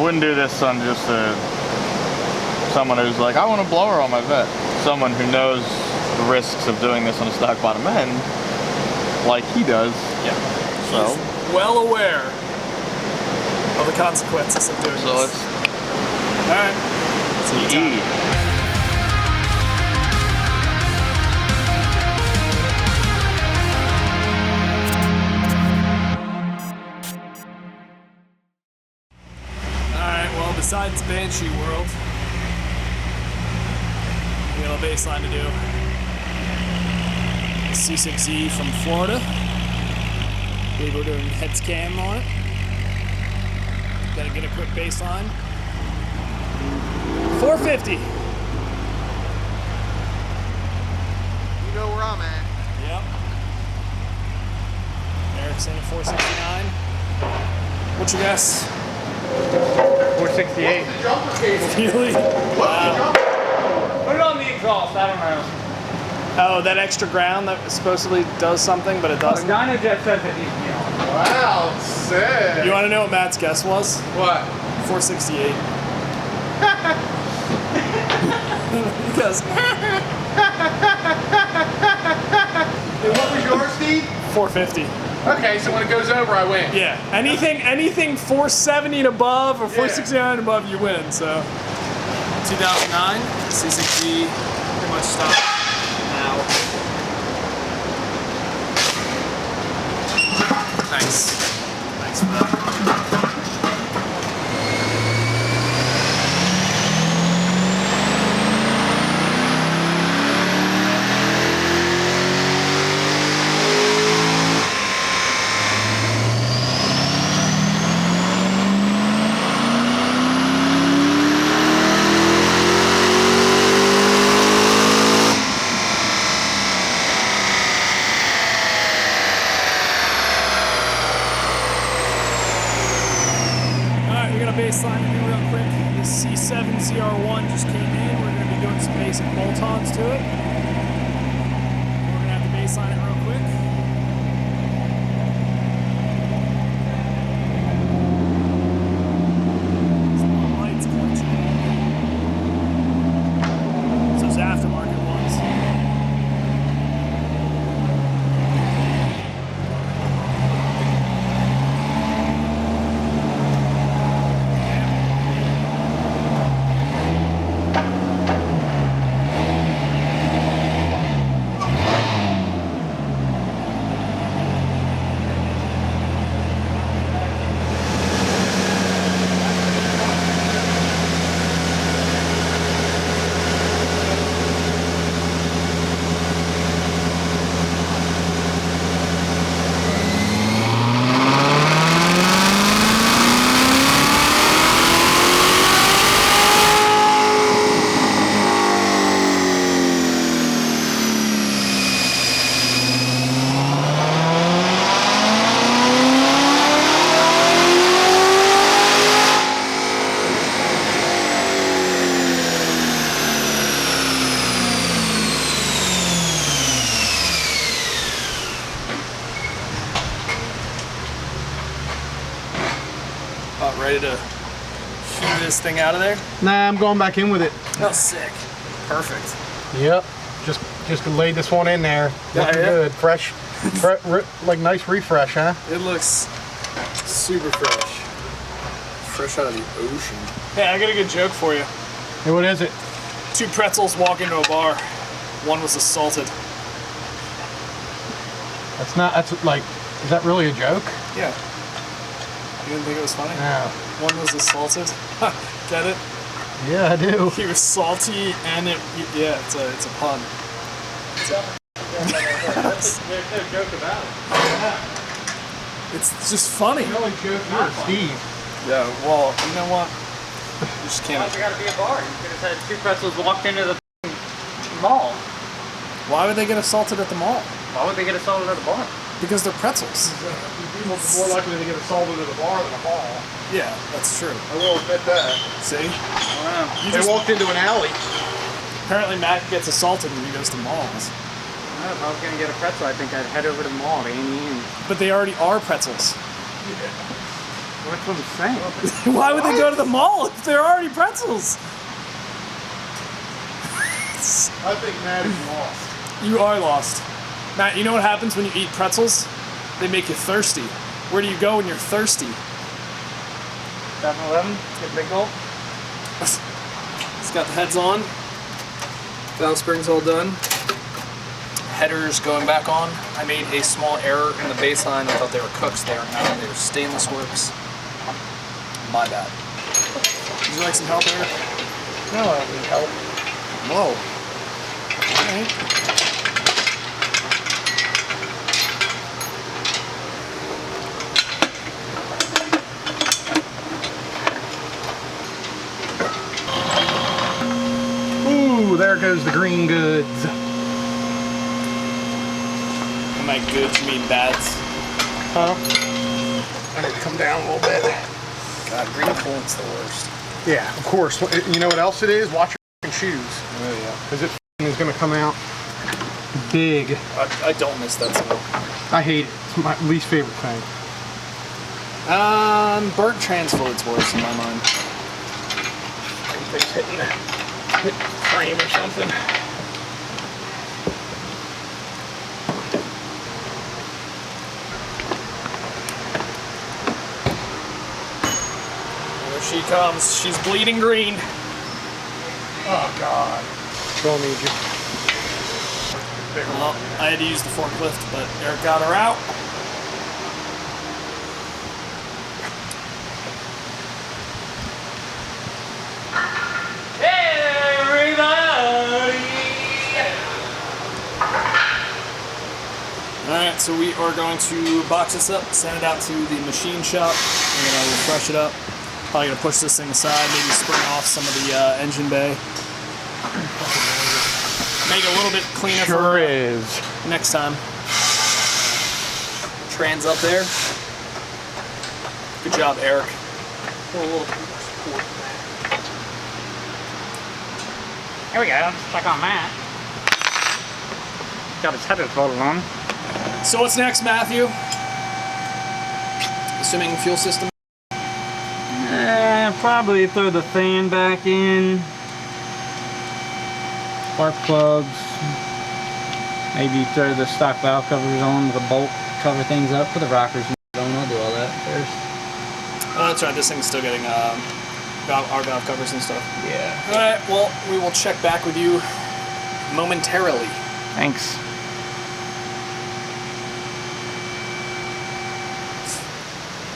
wouldn't do this on just someone who's like, I want a blower on my vet. Someone who knows the risks of doing this on a stock bottom end, like he does. Yeah. So he's well aware of the consequences of doing this. So let's. All right. See you. Besides Banshee World, we got a baseline to do. The C6 Z from Florida. I believe we're doing Heads Cam on it. Gotta get a quick baseline. 450. You know where I'm at. Yep. Eric's in at 469. What's your guess? 468. Really? Wow. Put it on the exhaust, I don't know. Oh, that extra ground that supposedly does something, but it doesn't? The Dynojet says it needs to be on. Wow, sick. You want to know what Matt's guess was? What? 468. He goes, What was yours, Steve? 450. Okay, so when it goes over, I win. Yeah, anything 470 and above or 469 and above, you win. So 2009 C6 Z pretty much stopped now. Thanks for that. Baseline to do real quick. The C7 Zr1 just came in. We're going to be doing some basic bolt-ons to it. We're going to have to baseline it real quick. Some more lights clutching. Those aftermarket ones. About ready to shoot this thing out of there? Nah, I'm going back in with it. Oh, sick. Perfect. Yep. Just laid this one in there. Looking good. Fresh. Like nice refresh, huh? It looks super fresh. Fresh out of the ocean. Hey, I got a good joke for you. Hey, what is it? Two pretzels walk into a bar. One was assaulted. That's like, is that really a joke? Yeah. You didn't think it was funny? No. One was assaulted. Get it? Yeah, I do. He was salty and yeah, it's a pun. There's no joke about it. It's just funny. The only joke here is Steve. Yeah, well, you know what? You just can't. Why's it gotta be a bar? You could have had two pretzels walked into the mall. Why would they get assaulted at the mall? Why would they get assaulted at the bar? Because they're pretzels. People are more likely to get assaulted at a bar than a mall. Yeah, that's true. I will admit that. See? Wow. They walked into an alley. Apparently Matt gets assaulted when he goes to malls. Well, if I was gonna get a pretzel, I think I'd head over to the mall to Amy. But they already are pretzels. Yeah. That's what I'm saying. Why would they go to the mall if they're already pretzels? I think Matt is lost. You are lost. Matt, you know what happens when you eat pretzels? They make you thirsty. Where do you go when you're thirsty? 7-Eleven, get a big gulp. It's got the heads on. Valve springs all done. Headers going back on. I made a small error in the baseline. I thought they were Cooks. They are not. They were Stainless Works. My bad. Would you like some help, Eric? No, I don't need help. Whoa. Alright. Ooh, there goes the green goods. My goods, you mean bads? Huh? I need to come down a little bit. God, green flint's the worst. Yeah, of course. You know what else it is? Watch your shoes. Oh, yeah. Because it is going to come out big. I don't miss that smell. I hate it. It's my least favorite thing. Burnt trans fluid's worse in my mind. It's hitting the frame or something. Here she comes. She's bleeding green. Oh, God. Don't need you. Well, I had to use the forklift, but Eric got her out. Alright, so we are going to box this up, send it out to the machine shop. We're going to refresh it up. Probably going to push this thing aside, maybe spring off some of the engine bay. Make it a little bit cleaner Sure for is. next time. Trans up there. Good job, Eric. Here we go. Let's check on that. Got his headers loaded on. So what's next, Matthew? Assuming fuel system. Probably throw the fan back in. Spark plugs. Maybe throw the stock valve covers on with a bolt, cover things up, put the rockers on. I'll do all that first. Oh, that's right. This thing's still getting our valve covers and stuff. Yeah. All right. Well, we will check back with you momentarily. Thanks.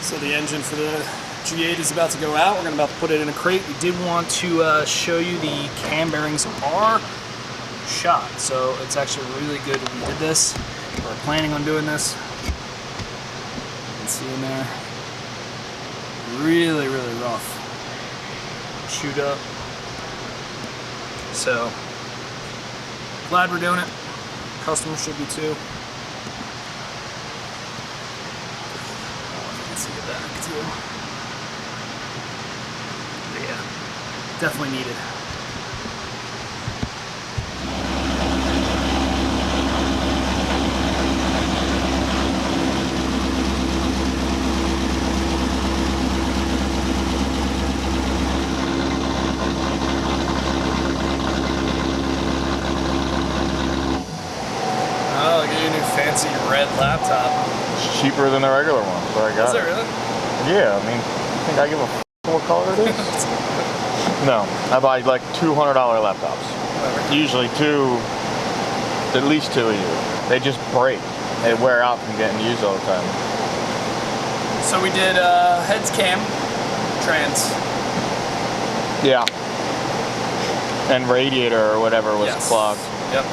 So the engine for the G8 is about to go out. We're about to put it in a crate. We did want to show you the cam bearings are shot. So it's actually really good when we did this. We're planning on doing this. You can see in there. Really, really rough. Chewed up. So, glad we're doing it. Customer should be too. See it back too. Yeah, definitely needed. Oh, look at your new fancy red laptop. It's cheaper than the regular one, so I got Is it really? Yeah, I mean, you think I give a what color it is? No, I buy like $200 laptops. Usually at least two a year. They just break. They wear out from getting used all the time. So we did Heads Cam trans. Yeah. And radiator or whatever was clogged. Yep.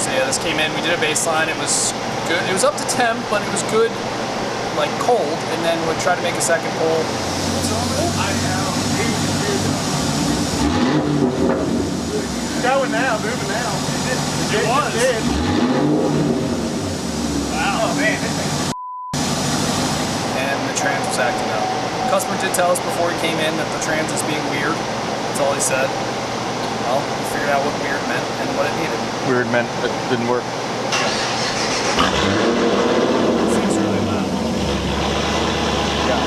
So yeah, this came in, we did a baseline, it was good. It was up to temp, but it was good, like cold, and then we'd try to make a second pull. What's wrong with it? I know. Going now, moving now. It was. It did. Wow. Oh man, this thing. And the trans was acting up. Customer did tell us before he came in that the trans is being weird. That's all he said. Well, we figured out what weird meant and what it needed. Weird meant it didn't work. Seems really loud. Yeah.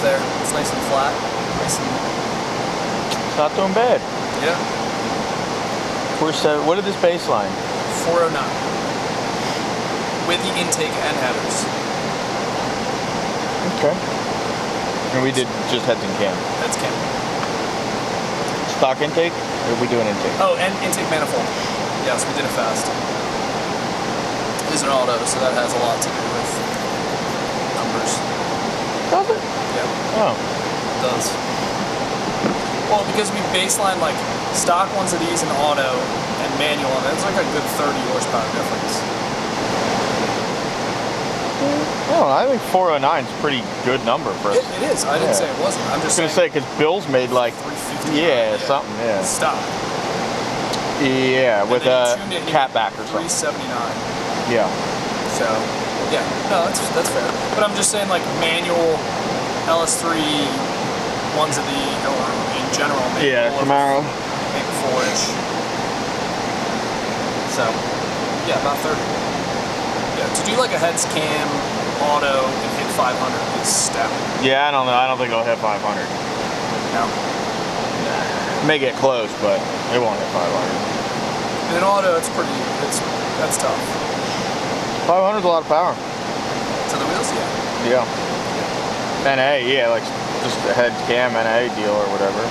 there. It's nice and flat. Nice and... It's not doing bad. Yeah. What is this baseline? 409. With the intake and headers. Okay. And we did just heads and cam. Heads cam. Stock intake? Or are we doing intake? Oh, and intake manifold. Yes, we did it fast. It is an auto, so that has a lot to do with numbers. Does it? Yeah. Oh. It does. Well, because we baseline like stock ones of these in auto and manual, and it's like a good 30 horsepower difference. Oh, I think 409 is a pretty good number for us. It is. I didn't say it wasn't. I'm just I was going to say, because Bill's made like, 350. yeah, something, yeah. Stock. Yeah, And with then a you tuned it, cat back or something. 379. Yeah. So, yeah, no, that's fair. But I'm just saying, like, manual LS3 ones of the, or in general, maybe Yeah, Camaro. maybe 4-ish. So, yeah, about 30. Yeah, to do like a heads cam auto and hit 500 is stout. Yeah, I don't know. I don't think it'll hit 500. No. May get close, but it won't hit 500. In an auto, that's tough. 500 is a lot of power. To the wheels, yeah. Yeah. NA, yeah, like just a heads cam NA deal or whatever.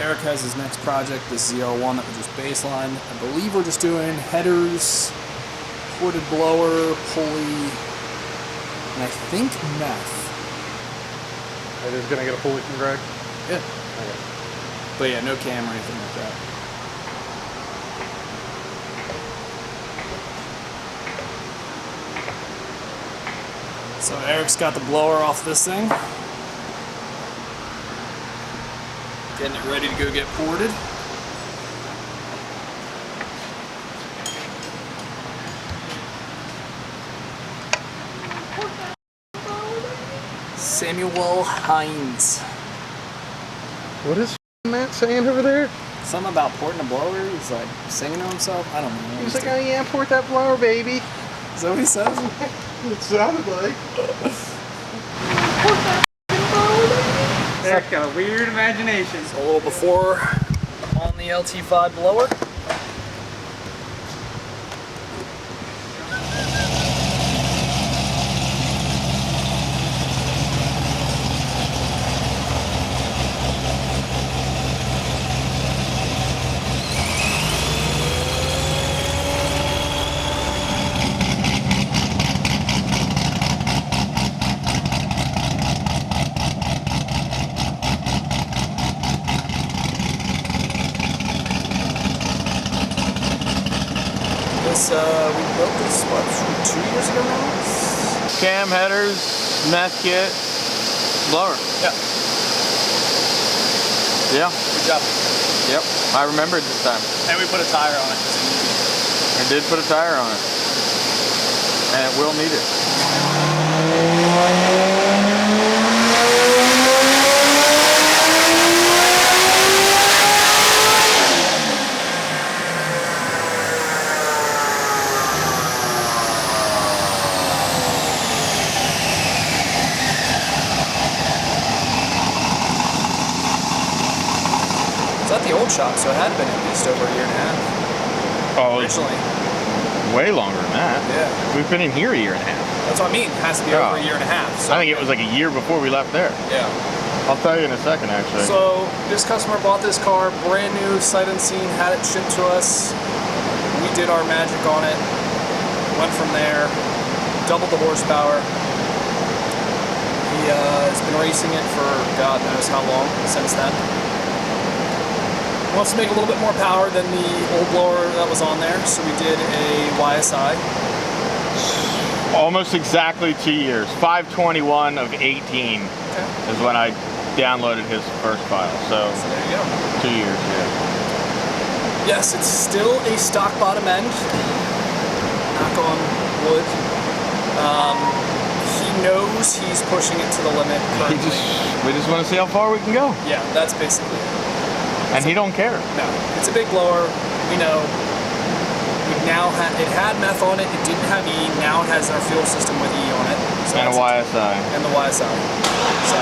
Eric has his next project, this ZR1 that we just baselined. I believe we're just doing headers, ported blower, pulley, and I think meth. Are you gonna get a pulley from Greg? Yeah. Okay. But yeah, no cam or anything like that. So Eric's got the blower off this thing. Getting it ready to go get ported. Samuel Hines. What is Matt saying over there? Something about porting a blower. He's like singing to himself. I don't know. He's like, oh yeah, port that blower, baby. Is that what he says? It sounded like. Eric's got a weird imagination. A little before on the LT5 blower. We built this, what, 2 years ago now? Cam headers, meth kit, blower. Yeah. Yeah. Good job. Yep. I remembered this time. And we put a tire on it. I did put a tire on it. And it will need it. It's at the old shop, so it had been at least over a year and a half. Oh, Originally. way longer than that. Yeah. We've been in here a year and a half. That's what I mean. It has to be over a year and a half. So. I think it was like a year before we left there. Yeah. I'll tell you in a second, actually. So this customer bought this car, brand new, sight unseen, had it shipped to us. We did our magic on it. Went from there, doubled the horsepower. He has been racing it for God knows how long since then. Wants to make a little bit more power than the old blower that was on there, so we did a YSI. Almost exactly 2 years. 5/21 of 18 is when I downloaded his first file. So there you go. 2 years, yeah. Yes, it's still a stock bottom end. Knock on wood. He knows he's pushing it to the limit currently. We just want to see how far we can go. Yeah, that's basically it. And he don't care. No, it's a big blower. We know. It had meth on it. It didn't have E. Now it has our fuel system with E on it. So And a YSI. And the YSI. So.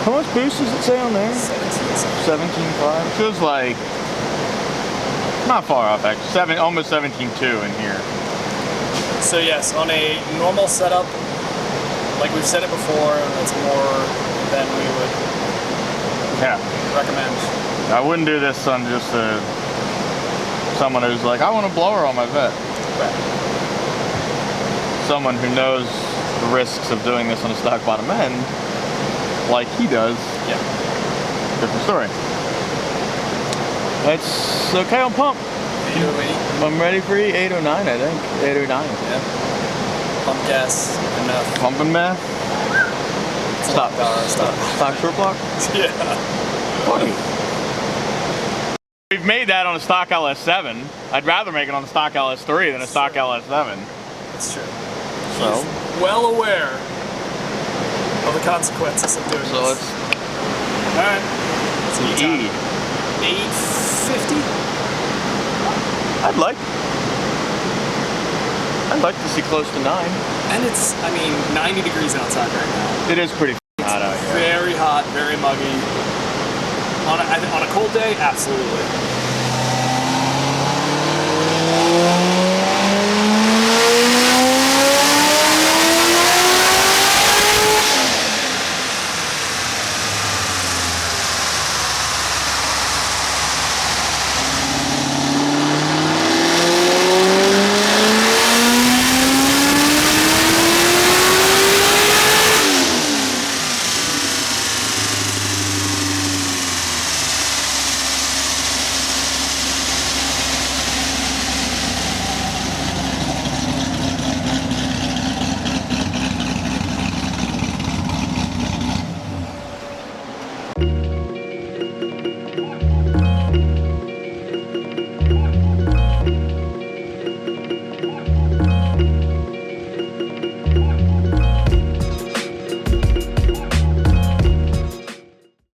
How much boost does it say on there? 17.5. Feels like not far off actually. Almost 17.2 in here. So yes, on a normal setup, like we've said it before, it's more than we would recommend. I wouldn't do this on just someone who's like, I want a blower on my vet. Right. Someone who knows the risks of doing this on a stock bottom end, like he does. Yeah. Different story. It's okay on pump. 808. I'm ready for 809, I think. 809. Yeah. Pump gas and meth. Pump and meth. Stop. Stock short block? Yeah. Funny. We've made that on a stock LS7. I'd rather make it on a stock LS3 than a stock LS7. That's true. So? He's well aware of the consequences of doing this. So it's alright. the E. 850? I'd like to see close to 9. And it's, I mean, 90 degrees outside right now. It is pretty hot out here. Very hot, very muggy. On a cold day, absolutely.